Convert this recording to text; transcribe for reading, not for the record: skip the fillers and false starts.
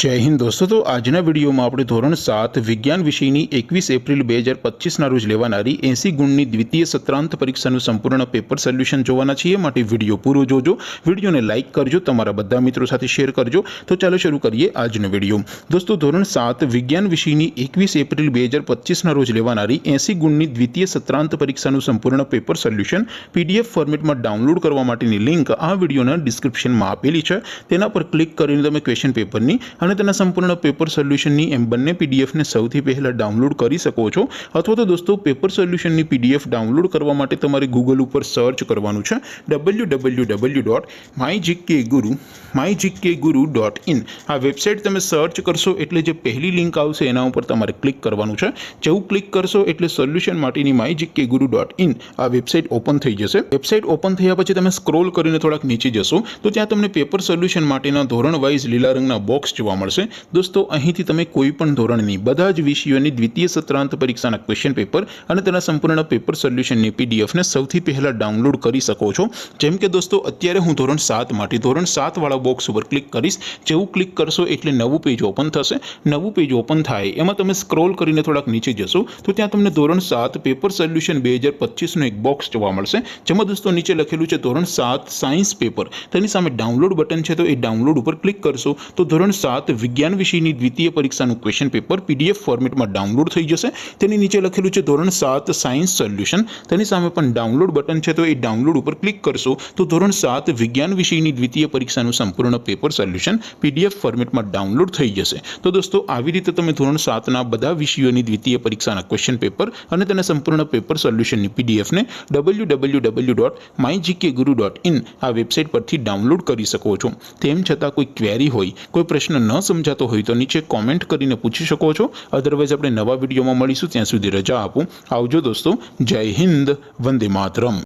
जय हिंद दोस्तों। तो आजना वीडियो में આપણે ધોરણ 7 વિજ્ઞાન વિષયની 21 એપ્રિલ 2025 ના રોજ લેવાનારી 80 ગુણની દ્વિતીય સત્રાંત પરીક્ષાનું સંપૂર્ણ પેપર સોલ્યુશન જોવાના છીએ। માટે વિડિયો પૂરો જોજો, વિડિયોને લાઈક કરજો, તમારા બધા મિત્રો સાથે શેર કરજો। તો ચાલો શરૂ કરીએ આજનો વિડિયો। દોસ્તો ધોરણ 7 વિજ્ઞાન વિષયની 21 એપ્રિલ 2025 ના રોજ લેવાનારી 80 ગુણની દ્વિતીય સત્રાંત પરીક્ષાનું સંપૂર્ણ પેપર સોલ્યુશન પીડીએફ ફોર્મેટમાં ડાઉનલોડ કરવા માટેની લિંક આ વિડિયોના ડિસ્ક્રિપ્શનમાં આપેલી છે। તેના પર ક્લિક કરીને તમે ક્વેશ્ચન પેપરની અને તેના સંપૂર્ણ પેપર સોલ્યુશનની એમ બંને પીડીએફને સૌથી પહેલા ડાઉનલોડ કરી શકો છો। અથવા તો દોસ્તો પેપર સોલ્યુશનની પીડીએફ ડાઉનલોડ કરવા માટે તમારે ગૂગલ ઉપર સર્ચ કરવાનું છે www.mygkguru.in। આ વેબસાઇટ તમે સર્ચ કરશો એટલે જે પહેલી લિંક આવશે એના ઉપર તમારે ક્લિક કરવાનું છે। જેવું ક્લિક કરશો એટલે સોલ્યુશન માટેની mygkguru.in આ વેબસાઇટ ઓપન થઈ જશે। વેબસાઇટ ઓપન થયા પછી તમે સ્ક્રોલ કરીને થોડાક નીચે જશો તો ત્યાં તમને પેપર સોલ્યુશન માટેના ધોરણ વાઇઝ લીલા રંગના બોક્સ જોવા મળશે। दोस्तों અહીંથી તમે કોઈ પણ ધોરણની બધા જ વિષયોની દ્વિતીય સત્રાંત પરીક્ષાના ક્વેશ્ચન પેપર અને તેના સંપૂર્ણ પેપર સોલ્યુશનની પીડીએફને સૌથી પહેલા ડાઉનલોડ કરી શકો છો। જેમ કે દોસ્તો અત્યારે હું ધોરણ 7 માટે ધોરણ 7 વાળા બોક્સ ઉપર ક્લિક કરીશ। જેવું ક્લિક કરશો એટલે નવું પેજ ઓપન થશે। નવું પેજ ઓપન થાય એમાં તમે સ્ક્રોલ કરીને થોડાક નીચે જશો તો ત્યાં તમને ધોરણ 7 પેપર સોલ્યુશન 2025 નું એક બોક્સ જોવા મળશે। જેમાં દોસ્તો નીચે લખેલું છે ધોરણ 7 સાયન્સ પેપર। તેની સામે ડાઉનલોડ બટન છે તો એ ડાઉનલોડ ઉપર ક્લિક કરશો તો ધોરણ 7 વિજ્ઞાન વિષયની દ્વિતીય પરીક્ષાનું ક્વેશ્ચન પેપર પીડીએફ ફોર્મેટમાં ડાઉનલોડ થઈ જશે। તેની નીચે લખેલું છે ધોરણ 7 સાયન્સ સોલ્યુશન। તેની સામે પણ ડાઉનલોડ બટન છે તો એ ડાઉનલોડ ઉપર ક્લિક કરશો તો ધોરણ 7 વિજ્ઞાન વિષયની દ્વિતીય પરીક્ષાનું સંપૂર્ણ પેપર સોલ્યુશન પીડીએફ ફોર્મેટમાં ડાઉનલોડ થઈ જશે। તો દોસ્તો આવી રીતે તમે ધોરણ 7 ના બધા વિષયોની દ્વિતીય પરીક્ષાના ક્વેશ્ચન પેપર અને તેના સંપૂર્ણ પેપર સોલ્યુશનની પીડીએફને www.mygkguru.in આ વેબસાઇટ પરથી ડાઉનલોડ કરી શકો છો। તેમ છતાં કોઈ ક્વેરી હોય, કોઈ પ્રશ્ન ન સમજાતો હોય તો નીચે કોમેન્ટ કરીને પૂછી શકો છો। અધરવાઇઝ આપણે નવા વિડીયોમાં મળીશું, ત્યાં સુધી રજા આપો। આવજો દોસ્તો। જય હિન્દ, વંદે માતરમ।